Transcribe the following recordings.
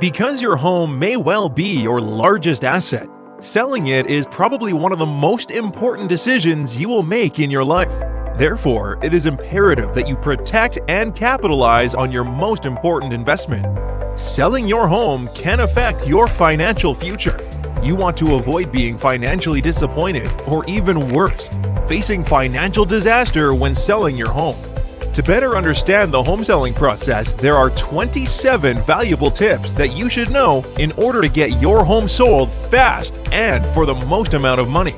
Because your home may well be your largest asset, selling it is probably one of the most important decisions you will make in your life. Therefore, it is imperative that you protect and capitalize on your most important investment. Selling your home can affect your financial future. You want to avoid being financially disappointed or even worse, facing financial disaster when selling your home. To better understand the home selling process, there are 27 valuable tips that you should know in order to get your home sold fast and for the most amount of money.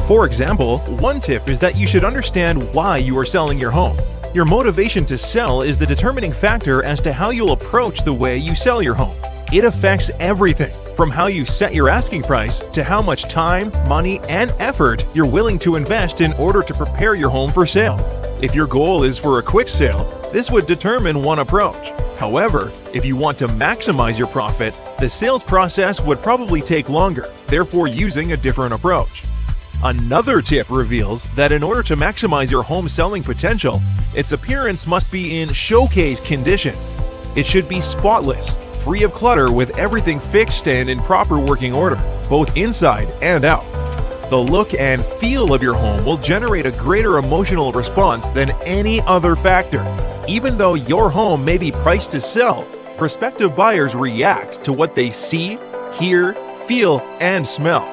For example, one tip is that you should understand why you are selling your home. Your motivation to sell is the determining factor as to how you'll approach the way you sell your home. It affects everything, from how you set your asking price to how much time, money, and effort you're willing to invest in order to prepare your home for sale. If your goal is for a quick sale, this would determine one approach. However, if you want to maximize your profit, the sales process would probably take longer, therefore using a different approach. Another tip reveals that in order to maximize your home selling potential, its appearance must be in showcase condition. It should be spotless, free of clutter, with everything fixed and in proper working order, both inside and out. The look and feel of your home will generate a greater emotional response than any other factor. Even though your home may be priced to sell, prospective buyers react to what they see, hear, feel, and smell.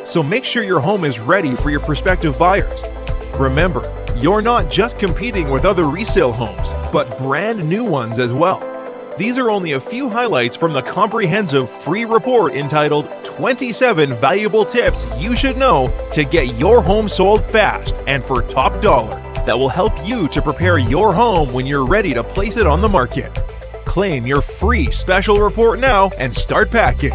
So make sure your home is ready for your prospective buyers. Remember, you're not just competing with other resale homes, but brand new ones as well. These are only a few highlights from the comprehensive free report entitled 27 Valuable Tips You Should Know to Get Your Home Sold Fast and for Top Dollar that will help you to prepare your home when you're ready to place it on the market. Claim your free special report now and start packing.